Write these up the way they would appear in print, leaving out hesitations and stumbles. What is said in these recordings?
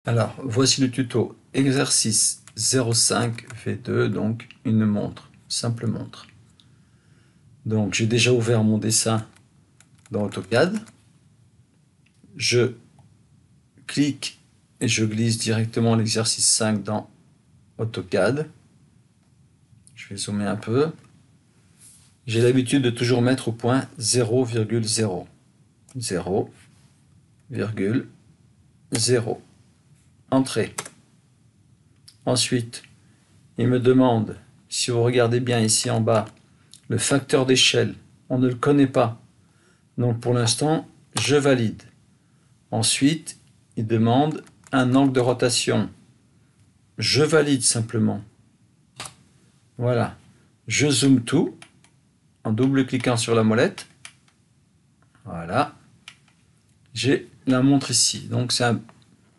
Alors, voici le tuto exercice 05 V2, donc une montre, simple montre. Donc, j'ai déjà ouvert mon dessin dans AutoCAD. Je clique et je glisse directement l'exercice 5 dans AutoCAD. Je vais zoomer un peu. J'ai l'habitude de toujours mettre au point 0,0. 0,0. Entrée. Ensuite, il me demande, si vous regardez bien ici en bas, le facteur d'échelle. On ne le connaît pas. Donc pour l'instant, je valide. Ensuite, il demande un angle de rotation. Je valide simplement. Voilà. Je zoome tout en double-cliquant sur la molette. Voilà. J'ai la montre ici. Donc c'est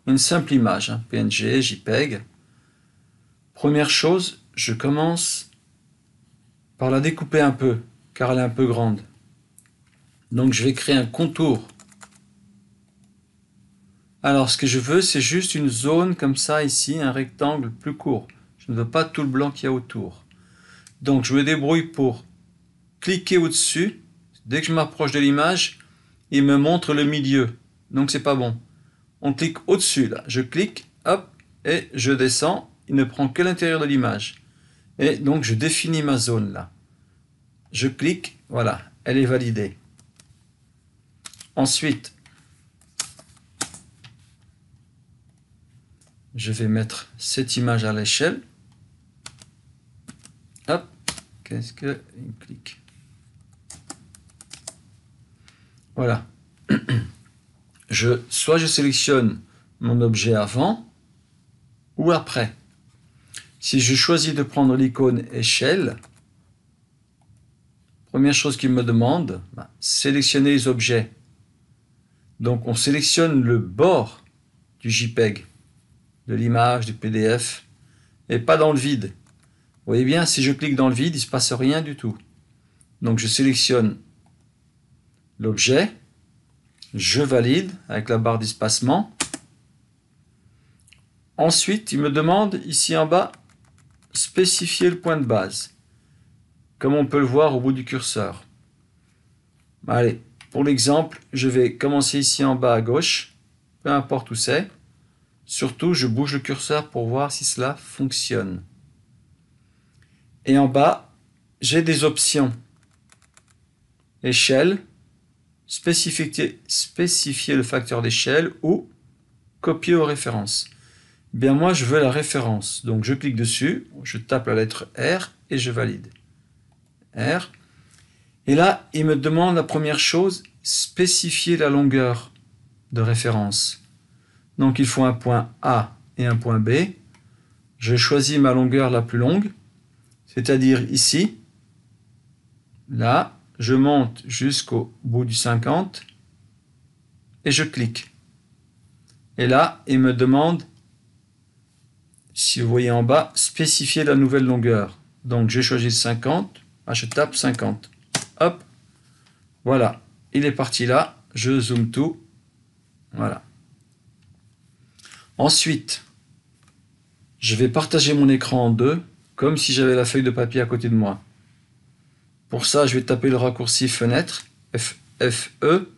une simple image, hein, PNG, JPEG. Première chose, je commence par la découper un peu, car elle est un peu grande. Donc je vais créer un contour. Alors ce que je veux, c'est juste une zone comme ça ici, un rectangle plus court. Je ne veux pas tout le blanc qu'il y a autour. Donc je me débrouille pour cliquer au-dessus. Dès que je m'approche de l'image, il me montre le milieu. Donc c'est pas bon. On clique au-dessus là. Je clique, hop, et je descends. Il ne prend que l'intérieur de l'image. Et donc je définis ma zone là. Je clique, voilà, elle est validée. Ensuite, je vais mettre cette image à l'échelle. Hop, qu'est-ce que... clique. Voilà. Soit je sélectionne mon objet avant ou après. Si je choisis de prendre l'icône échelle, première chose qu'il me demande, sélectionner les objets. Donc on sélectionne le bord du JPEG, de l'image, du PDF, et pas dans le vide. Vous voyez bien, si je clique dans le vide, il ne se passe rien du tout. Donc je sélectionne l'objet, je valide avec la barre d'espacement. Ensuite, il me demande ici en bas, spécifier le point de base, comme on peut le voir au bout du curseur. Allez, pour l'exemple, je vais commencer ici en bas à gauche, peu importe où c'est. Surtout, je bouge le curseur pour voir si cela fonctionne. Et en bas, j'ai des options. Échelle, spécifier le facteur d'échelle ou copier aux références. Bien moi, je veux la référence. Donc je clique dessus, je tape la lettre R et je valide. R. Et là, il me demande la première chose, spécifier la longueur de référence. Donc il faut un point A et un point B. Je choisis ma longueur la plus longue, c'est-à-dire ici. Là, je monte jusqu'au bout du 50 et je clique. Et là, il me demande, si vous voyez en bas, spécifier la nouvelle longueur. Donc j'ai choisi le 50, je tape 50. Hop, voilà, il est parti là, je zoome tout, voilà. Ensuite, je vais partager mon écran en deux, comme si j'avais la feuille de papier à côté de moi. Pour ça, je vais taper le raccourci fenêtre, FE,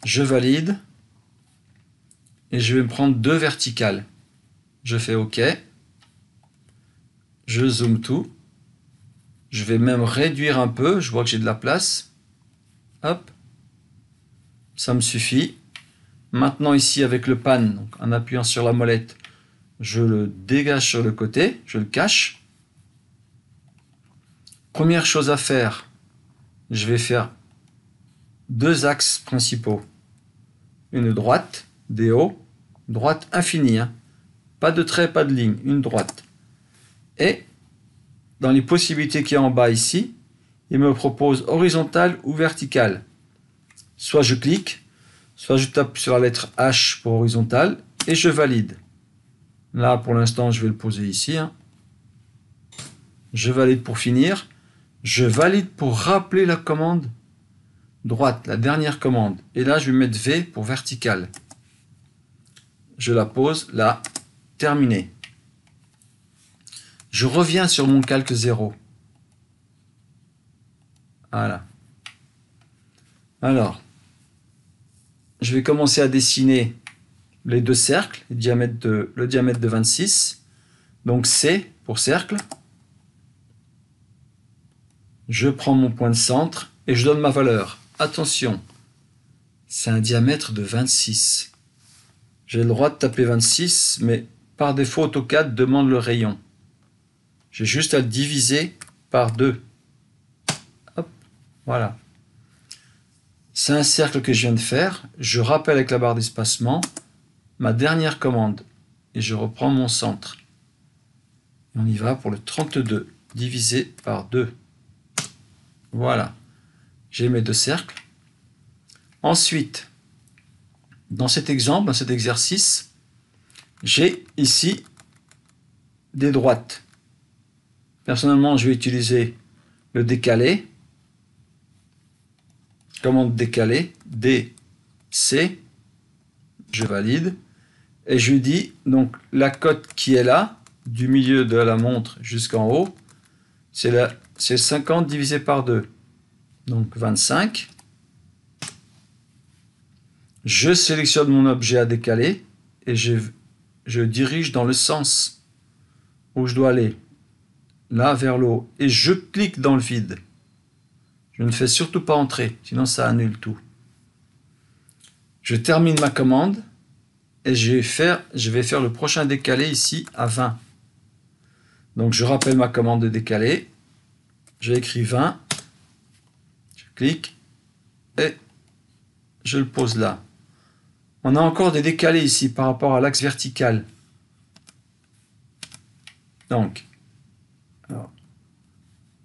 je valide, et je vais me prendre deux verticales. Je fais OK, je zoome tout, je vais même réduire un peu, je vois que j'ai de la place, hop, ça me suffit. Maintenant ici avec le pan, donc en appuyant sur la molette, je le dégage sur le côté, je le cache. Première chose à faire, je vais faire deux axes principaux. Une droite, DO, droite infinie, hein. Pas de trait, pas de ligne, une droite. Et dans les possibilités qu'il y a en bas ici, il me propose horizontale ou verticale. Soit je clique, soit je tape sur la lettre H pour horizontale et je valide. Là, pour l'instant, je vais le poser ici. Hein. Je valide pour finir. Je valide pour rappeler la commande droite, la dernière commande. Et là, je vais mettre V pour verticale. je la pose là, terminé. Je reviens sur mon calque 0. Voilà. Alors, je vais commencer à dessiner les deux cercles, le diamètre de 26. Donc C pour cercle. Je prends mon point de centre et je donne ma valeur. Attention, c'est un diamètre de 26. J'ai le droit de taper 26, mais par défaut, AutoCAD demande le rayon. J'ai juste à le diviser par 2. Hop, voilà. C'est un cercle que je viens de faire. Je rappelle avec la barre d'espacement ma dernière commande et je reprends mon centre. Et on y va pour le 32 divisé par 2. Voilà. J'ai mes deux cercles. Ensuite, dans cet exemple, dans cet exercice, j'ai ici des droites. Personnellement, je vais utiliser le décalé. Commande décalé, D, C. Je valide. Et je lui dis, donc la cote qui est là, du milieu de la montre jusqu'en haut, c'est 50 divisé par 2. Donc 25. Je sélectionne mon objet à décaler et je dirige dans le sens où je dois aller. Là, vers le haut. Et je clique dans le vide. Je ne fais surtout pas entrer, sinon ça annule tout. Je termine ma commande et je vais faire le prochain décalé ici à 20. Donc je rappelle ma commande de décalé. J'ai écrit 20. Je clique et je le pose là. On a encore des décalés ici par rapport à l'axe vertical. Donc, alors,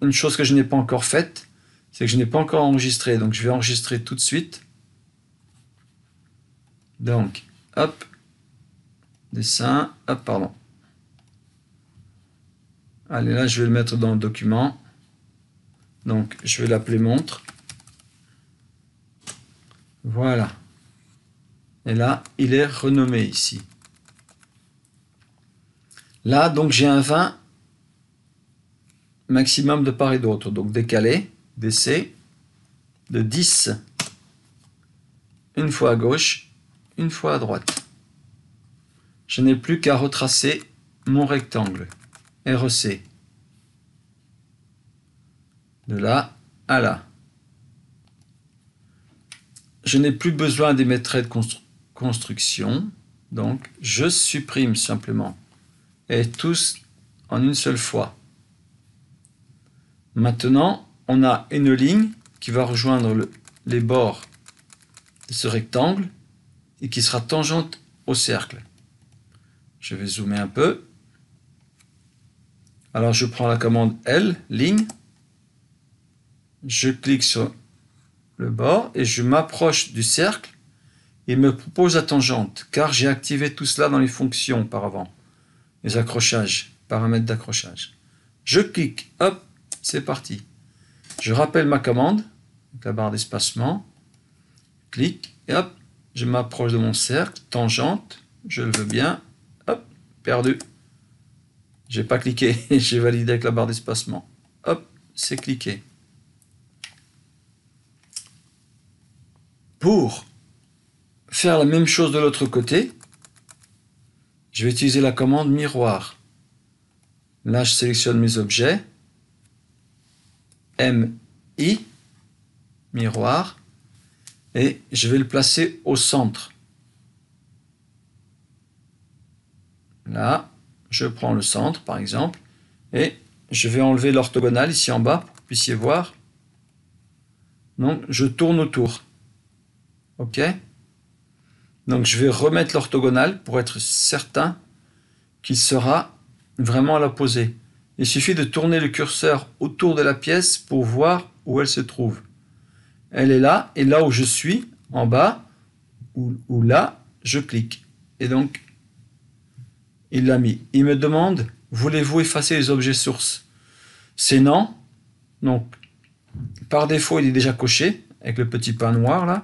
une chose que je n'ai pas encore faite, c'est que je n'ai pas encore enregistré. Donc je vais enregistrer tout de suite. Donc, hop, dessin, hop, pardon. Allez, là, je vais le mettre dans le document. Donc, je vais l'appeler montre. Voilà. Et là, il est renommé ici. Là, donc, j'ai un 20 maximum de part et d'autre. Donc, décalé, DC, de 10. Une fois à gauche, une fois à droite. Je n'ai plus qu'à retracer mon rectangle. REC. De là à là. Je n'ai plus besoin des traits de construction. Donc, je supprime simplement. Et tous en une seule fois. Maintenant, on a une ligne qui va rejoindre les bords de ce rectangle et qui sera tangente au cercle. Je vais zoomer un peu. Alors, je prends la commande L, ligne. Je clique sur le bord et je m'approche du cercle. Il me propose la tangente car j'ai activé tout cela dans les fonctions auparavant. Les accrochages, paramètres d'accrochage. Je clique, hop, c'est parti. Je rappelle ma commande, avec la barre d'espacement. Clique, et hop, je m'approche de mon cercle, tangente, je le veux bien, hop, perdu. J'ai pas cliqué, j'ai validé avec la barre d'espacement. Hop, c'est cliqué. Pour faire la même chose de l'autre côté, je vais utiliser la commande miroir. Là, je sélectionne mes objets. MI, miroir. Et je vais le placer au centre. Là, je prends le centre, par exemple. Et je vais enlever l'orthogonale ici en bas, pour que vous puissiez voir. Donc, je tourne autour. OK ? Donc, je vais remettre l'orthogonale pour être certain qu'il sera vraiment à l'opposé. Il suffit de tourner le curseur autour de la pièce pour voir où elle se trouve. Elle est là, et là où je suis, en bas, ou là, je clique. Et donc, il l'a mis. Il me demande, voulez-vous effacer les objets sources? C'est non. Donc, par défaut, il est déjà coché, avec le petit point noir là.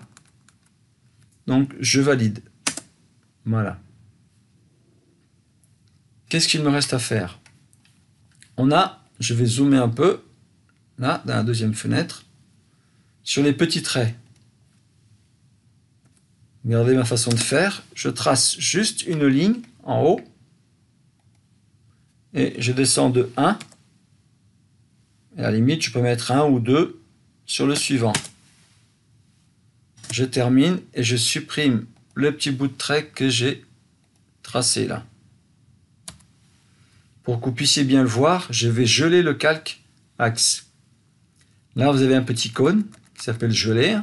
Donc, je valide. Voilà. Qu'est-ce qu'il me reste à faire? On a, je vais zoomer un peu, là, dans la deuxième fenêtre, sur les petits traits. Regardez ma façon de faire. Je trace juste une ligne en haut et je descends de 1. Et à la limite, je peux mettre 1 ou 2 sur le suivant. Je termine et je supprime le petit bout de trait que j'ai tracé là. Pour que vous puissiez bien le voir, je vais geler le calque axe. Là, vous avez un petit cône qui s'appelle geler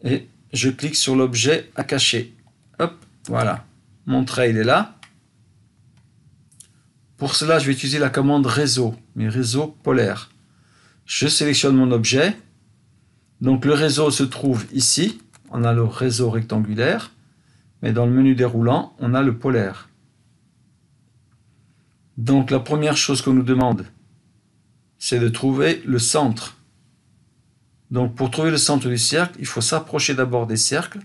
et je clique sur l'objet à cacher. Hop, voilà. Mon trait, il est là. Pour cela, je vais utiliser la commande réseau, mais réseau polaire. Je sélectionne mon objet. Donc le réseau se trouve ici. On a le réseau rectangulaire. Mais dans le menu déroulant, on a le polaire. Donc la première chose qu'on nous demande, c'est de trouver le centre. Donc pour trouver le centre du cercle, il faut s'approcher d'abord des cercles.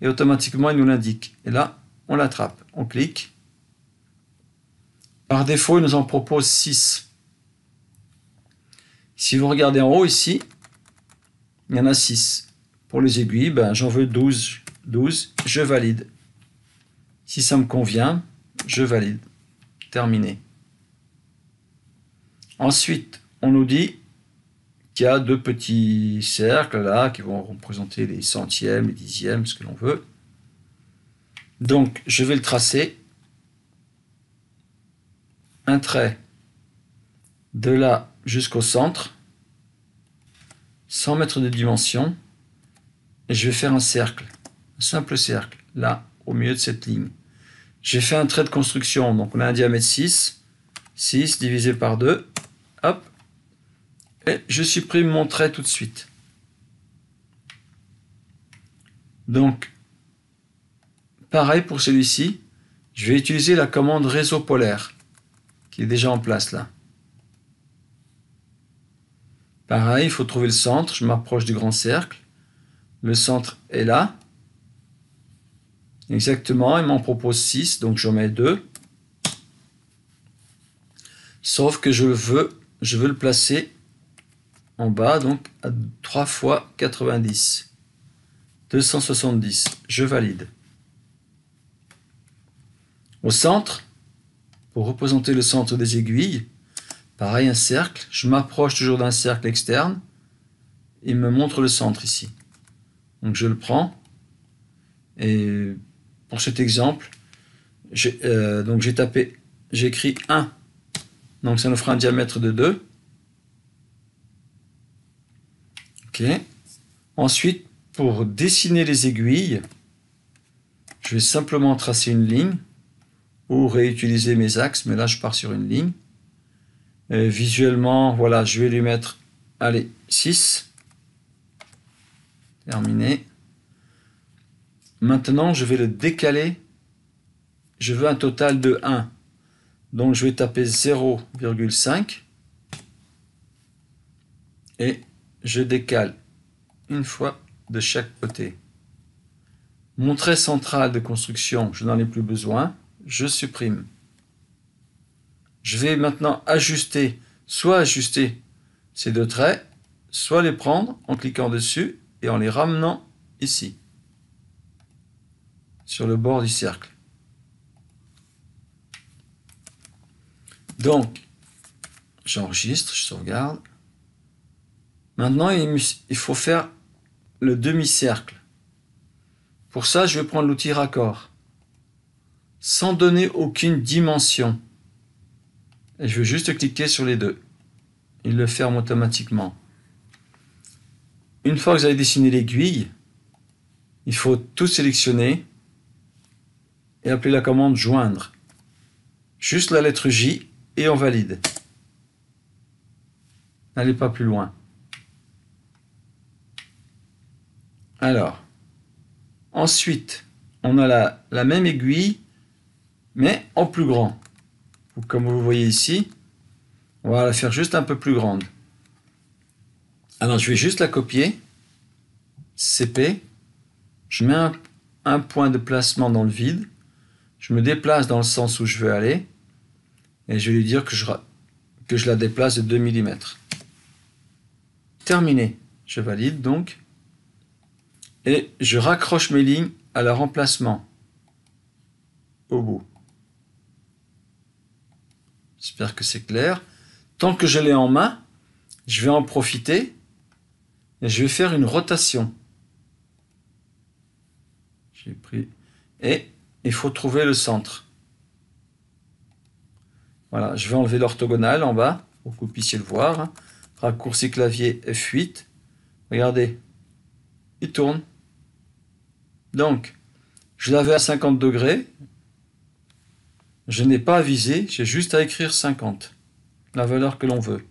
Et automatiquement, il nous l'indique. Et là, on l'attrape. On clique. Par défaut, il nous en propose 6. Si vous regardez en haut ici, il y en a 6. Pour les aiguilles, j'en veux 12. 12, je valide. Si ça me convient, je valide. Terminé. Ensuite, on nous dit qu'il y a 2 petits cercles là qui vont représenter les centièmes, les dixièmes, ce que l'on veut. Donc, je vais le tracer. Un trait de là jusqu'au centre, 100 mètres de dimension, et je vais faire un cercle, un simple cercle, là, au milieu de cette ligne. J'ai fait un trait de construction, donc on a un diamètre 6, 6 divisé par 2, hop, et je supprime mon trait tout de suite. Donc, pareil pour celui-ci, je vais utiliser la commande réseau polaire, qui est déjà en place là. Pareil, il faut trouver le centre, je m'approche du grand cercle. Le centre est là. Exactement, il m'en propose 6, donc j'en mets 2. Sauf que je veux le placer en bas, donc à 3 fois 90. 270, je valide. Au centre, pour représenter le centre des aiguilles, pareil, un cercle. Je m'approche toujours d'un cercle externe. Il me montre le centre ici. Donc je le prends. Et pour cet exemple, j'ai écrit 1. Donc ça nous fera un diamètre de 2. Ok. Ensuite, pour dessiner les aiguilles, je vais simplement tracer une ligne ou réutiliser mes axes, mais là je pars sur une ligne. Et visuellement, voilà, je vais lui mettre, allez, 6. Terminé. Maintenant, je vais le décaler. Je veux un total de 1. Donc, je vais taper 0,5. Et je décale une fois de chaque côté. Mon trait central de construction, je n'en ai plus besoin. Je supprime. Je vais maintenant ajuster, soit ajuster ces 2 traits, soit les prendre en cliquant dessus et en les ramenant ici, sur le bord du cercle. Donc, j'enregistre, je sauvegarde. Maintenant, il faut faire le demi-cercle. Pour ça, je vais prendre l'outil raccord, sans donner aucune dimension. Et je vais juste cliquer sur les 2. Il le ferme automatiquement. Une fois que vous avez dessiné l'aiguille, il faut tout sélectionner et appeler la commande joindre. Juste la lettre J et on valide. N'allez pas plus loin. Alors, ensuite, on a la même aiguille, mais en plus grand. Comme vous voyez ici, on va la faire juste un peu plus grande. Alors, je vais juste la copier. CP. Je mets un point de placement dans le vide. Je me déplace dans le sens où je veux aller. Et je vais lui dire que je la déplace de 2 mm. Terminé. Je valide donc. Et je raccroche mes lignes à leur emplacement au bout. J'espère que c'est clair. Tant que je l'ai en main, je vais en profiter et je vais faire une rotation. J'ai pris. Et il faut trouver le centre. Voilà, je vais enlever l'orthogonale en bas pour que vous puissiez le voir. Raccourci clavier F8. Regardez, il tourne. Donc, je l'avais à 50 degrés. Je n'ai pas à viser, j'ai juste à écrire 50, la valeur que l'on veut.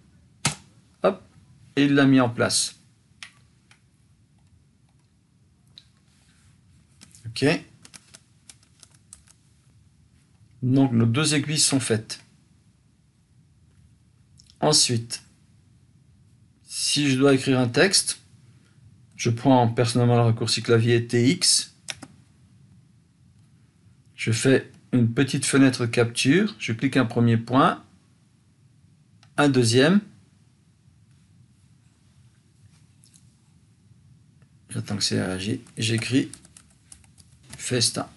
Hop, et il l'a mis en place. Ok. Donc nos deux aiguilles sont faites. Ensuite, si je dois écrire un texte, je prends personnellement le raccourci clavier TX. Je fais une petite fenêtre capture. Je clique un premier point, un deuxième. J'attends que c'est réagi. J'écris Festin.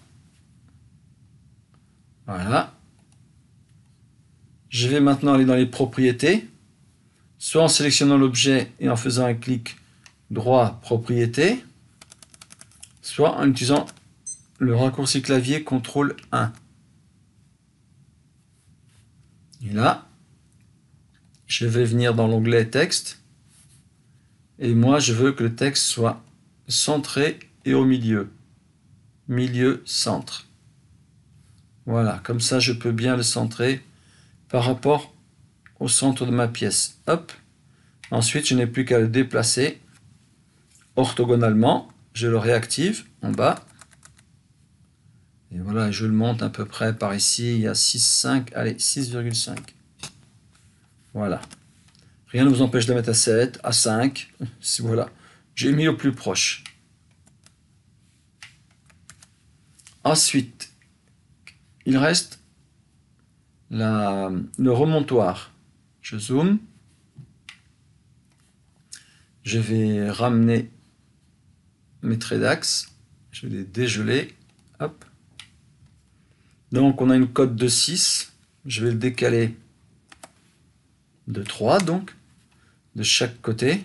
Voilà. Je vais maintenant aller dans les propriétés, soit en sélectionnant l'objet et en faisant un clic droit propriété, soit en utilisant le raccourci clavier CTRL 1. Et là, je vais venir dans l'onglet texte et moi je veux que le texte soit centré et au milieu. Milieu, centre. Voilà, comme ça je peux bien le centrer par rapport au centre de ma pièce. Hop. Ensuite, je n'ai plus qu'à le déplacer orthogonalement. Je le réactive en bas. Et voilà, je le monte à peu près par ici. Il y a 6,5. Allez, 6,5. Voilà. Rien ne vous empêche de mettre à 7, à 5. Voilà. J'ai mis au plus proche. Ensuite, il reste le remontoir. Je zoome. Je vais ramener mes traits d'axe. Je vais les dégeler. Hop. Donc on a une cote de 6. Je vais le décaler de 3 donc, de chaque côté.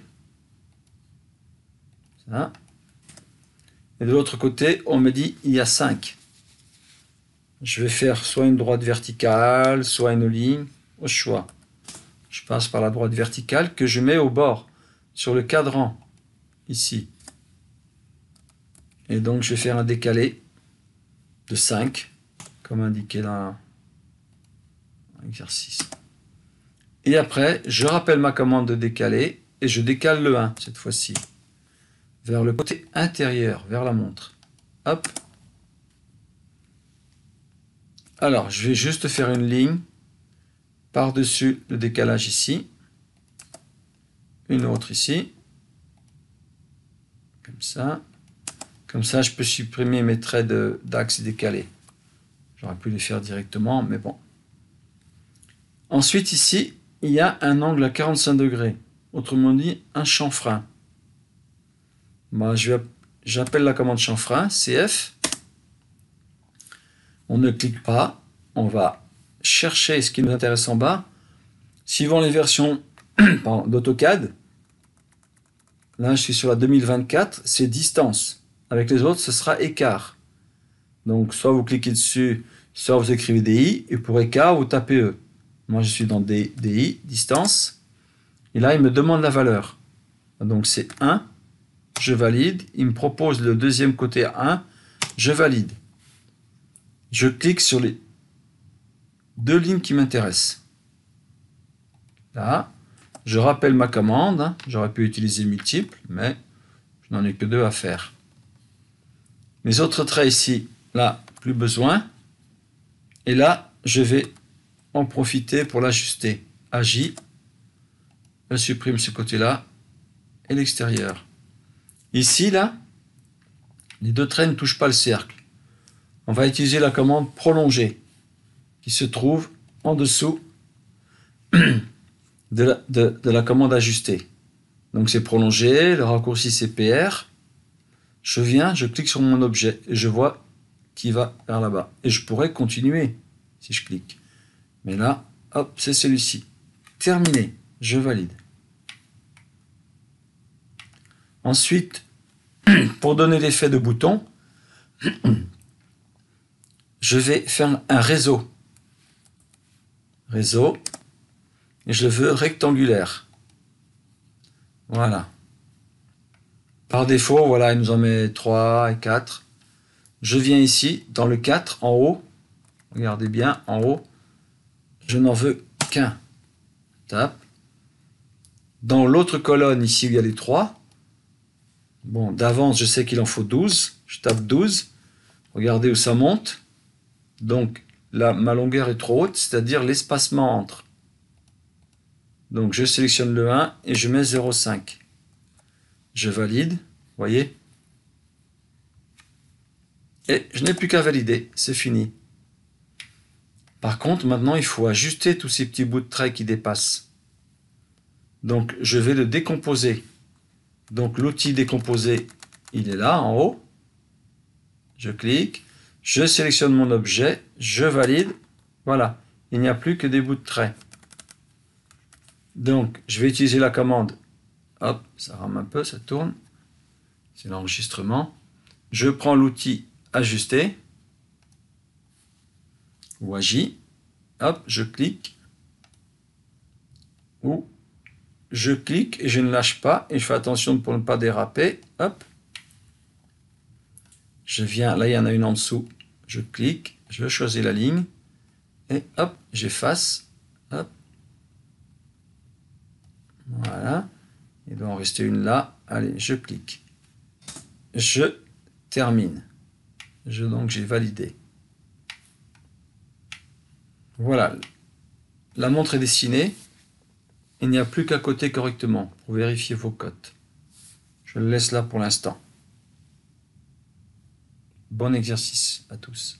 Ça. Et de l'autre côté, on me dit il y a 5. Je vais faire soit une droite verticale, soit une ligne, au choix. Je passe par la droite verticale que je mets au bord, sur le cadran, ici. Et donc je vais faire un décalé de 5, comme indiqué dans l'exercice. Et après, je rappelle ma commande de décaler, et je décale le 1, cette fois-ci, vers le côté intérieur, vers la montre. Hop. Alors, je vais juste faire une ligne par-dessus le décalage ici, une autre ici, comme ça. Comme ça, je peux supprimer mes traits d'axe décalés. J'aurais pu les faire directement, mais bon. Ensuite, ici, il y a un angle à 45 degrés, autrement dit, un chanfrein. Moi, j'appelle la commande chanfrein, CF. On ne clique pas, on va chercher ce qui nous intéresse en bas. Suivant les versions d'AutoCAD, là je suis sur la 2024, c'est distance. Avec les autres, ce sera écart. Donc soit vous cliquez dessus, soit vous écrivez DI, et pour écart, vous tapez E. Moi je suis dans DI, distance, et là il me demande la valeur. Donc c'est 1, je valide, il me propose le deuxième côté à 1, je valide. Je clique sur les deux lignes qui m'intéressent. Là, je rappelle ma commande, j'aurais pu utiliser multiples, mais je n'en ai que 2 à faire. Les autres traits ici, là, plus besoin. Et là, je vais en profiter pour l'ajuster. Agi, je supprime ce côté-là et l'extérieur. Ici, là, les deux traits ne touchent pas le cercle. On va utiliser la commande prolonger qui se trouve en dessous de la commande ajuster. Donc c'est prolongé, le raccourci c'est PR. Je viens, je clique sur mon objet et je vois qu'il va vers là-bas. Et je pourrais continuer si je clique. Mais là, hop, c'est celui-ci. Terminé, je valide. Ensuite, pour donner l'effet de bouton, je vais faire un réseau. Réseau, et je le veux rectangulaire. Voilà. Par défaut, voilà, il nous en met 3 et 4. Je viens ici, dans le 4, en haut. Regardez bien, en haut. Je n'en veux qu'un. Tape. Dans l'autre colonne, ici où il y a les 3, bon, d'avance, je sais qu'il en faut 12. Je tape 12. Regardez où ça monte. Donc, là, ma longueur est trop haute, c'est-à-dire l'espacement entre. Donc, je sélectionne le 1 et je mets 0,5. Je valide, voyez. Et je n'ai plus qu'à valider, c'est fini. Par contre, maintenant, il faut ajuster tous ces petits bouts de trait qui dépassent. Donc, je vais le décomposer. Donc, l'outil décomposer, il est là, en haut. Je clique, je sélectionne mon objet, je valide. Voilà, il n'y a plus que des bouts de trait. Donc, je vais utiliser la commande. Hop, ça rame un peu, ça tourne. C'est l'enregistrement. Je prends l'outil ajuster. Ou agis. Hop, je clique. Ou je clique et je ne lâche pas. Et je fais attention pour ne pas déraper. Hop. Je viens, là il y en a une en dessous. Je clique, je choisis la ligne. Et hop, j'efface. Hop. Voilà. Il doit en rester une là. Allez, je clique. Je termine. Donc j'ai validé. Voilà. La montre est dessinée. Il n'y a plus qu'à coter correctement pour vérifier vos cotes. Je le laisse là pour l'instant. Bon exercice à tous.